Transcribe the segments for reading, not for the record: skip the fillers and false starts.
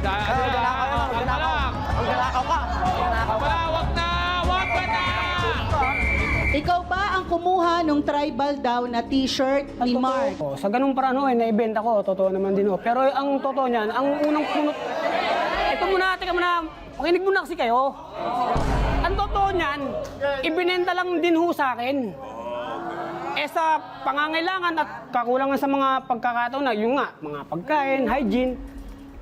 Magnanakaw ka. Wag na! Wag ka na! Ikaw ba ang kumuha ng tribal daw na t-shirt ni Mark? Oh, sa ganung paraan naibenta ko, totoo naman din Pero ang totoo niyan, ang unang punot... Ito muna, teka muna, makinig muna kasi kayo. Ang totoo niyan, ibinenta lang din sa akin. Sa pangangailangan at kakulangan sa mga pagkakataon na yung nga, mga pagkain, hygiene.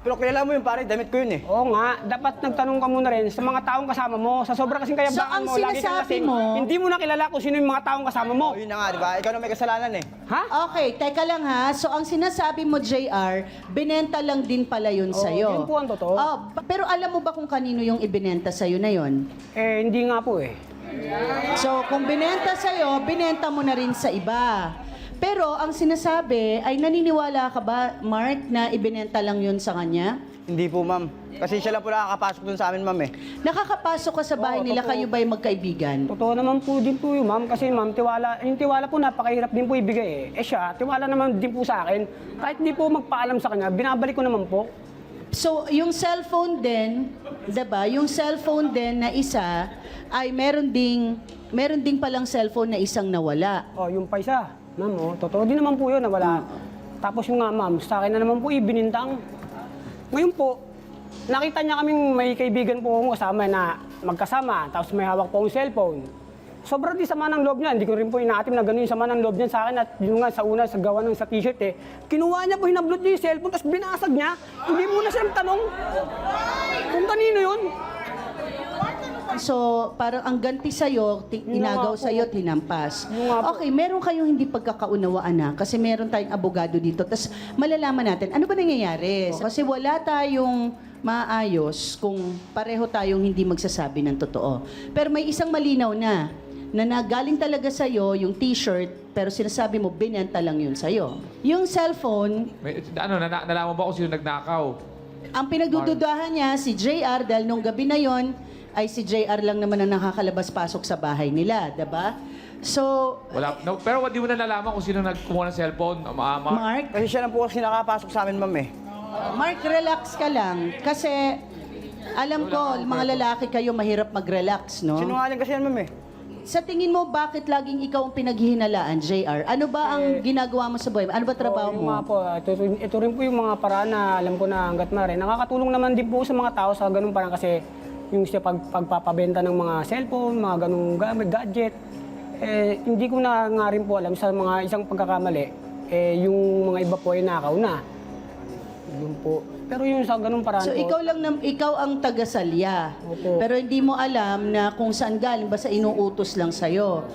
Pero kilala mo yun pare, damit ko yun eh. Oo nga, dapat nagtanong ka muna rin sa mga taong kasama mo. Sa sobra kasing kayabangan So, ang mo, lagi kang sinasabi lasing, mo- hindi mo na kilala kung sino yung mga taong kasama mo. Yun na nga, di ba? Ikaw na may kasalanan eh. Ha? Okay, teka lang ha. So, ang sinasabi mo, JR, binenta lang din pala yun sa'yo. yun po ang totoo. Pero alam mo ba kung kanino yung ibinenta sa'yo na yun? Hindi nga po So, kung binenta sa'yo, binenta mo na rin sa iba. Pero, ang sinasabi, ay naniniwala ka ba, Mark, na ibinenta lang yun sa kanya? Hindi po ma'am. Kasi siya lang po nakakapasok dun sa amin ma'am eh. Nakakapasok ka sa bahay nila, totoo. kayo ba'y magkaibigan? Totoo naman po din po yun, ma'am. Kasi ma'am, yung tiwala po napakahirap din po ibigay siya, tiwala naman din po sa akin. Kahit hindi po magpaalam sa kanya, binabalik ko naman po. So, yung cellphone din, 'di ba? Yung cellphone din na isa ay meron ding palang cellphone na isang nawala. Yung pa isa, ma'am, totoo din naman po yun, nawala. Tapos yung nga, ma'am, sa akin na naman po ibinintang. Ngayon po, nakita niya kaming may kaibigan po akong kasama na magkasama, tapos may hawak po akong cellphone. Sobrang di sama ng loob niya, hindi ko rin po inaatim na gano'n yung sama ng loob niya sa akin at yun nga sa una, sa gawa ng sa t-shirt kinuha niya po, hinablot niya yung cellphone, tapos binasag niya. Hindi mo na siya tanong kung kanino yun. So, parang ang ganti sa'yo, inagaw sa'yo, tinampas. Okay, meron kayong hindi pagkakaunawaan na kasi meron tayong abogado dito. Tapos malalaman natin, ano ba nangyayari? Kasi wala tayong maayos kung pareho tayong hindi magsasabi ng totoo. Pero may isang malinaw na nagaling talaga sa'yo yung t-shirt, pero sinasabi mo, binenta lang yun sa'yo. Yung cellphone, Nalaman ba kung sino nagnakaw? ang pinagdududahan niya, si JR, dahil nung gabi na yon ay si JR lang naman ang nakakalabas-pasok sa bahay nila, diba? So, Wala. No, pero di mo na nalaman kung sino nagkumuha ng cellphone. Mark, Kasi siya lang po kasi nakakapasok sa amin ma'am eh. Mark, relax ka lang. Kasi, alam ko, mga lalaki kayo mahirap mag-relax, no? Sinungaling kasi yan ma'am eh. Sa tingin mo, bakit laging ikaw ang pinaghihinalaan, JR? Ano ba ang ginagawa mo sa buhay? Ano ba trabaho Yung mo? mga po, ito rin po yung mga paraan na alam ko na hanggat maaari. Nakakatulong naman din po sa mga tao sa ganung parang kasi yung siya pagpapabenta ng mga cellphone, mga ganung gadget. Hindi ko na nga rin po alam sa mga isang pagkakamali, yung mga iba po ay nakaw na. Yun po. Pero yung sa ganung paraan So, po, ikaw ang taga-salya. Opo. Pero hindi mo alam na kung saan galing, basta inuutos lang sa'yo.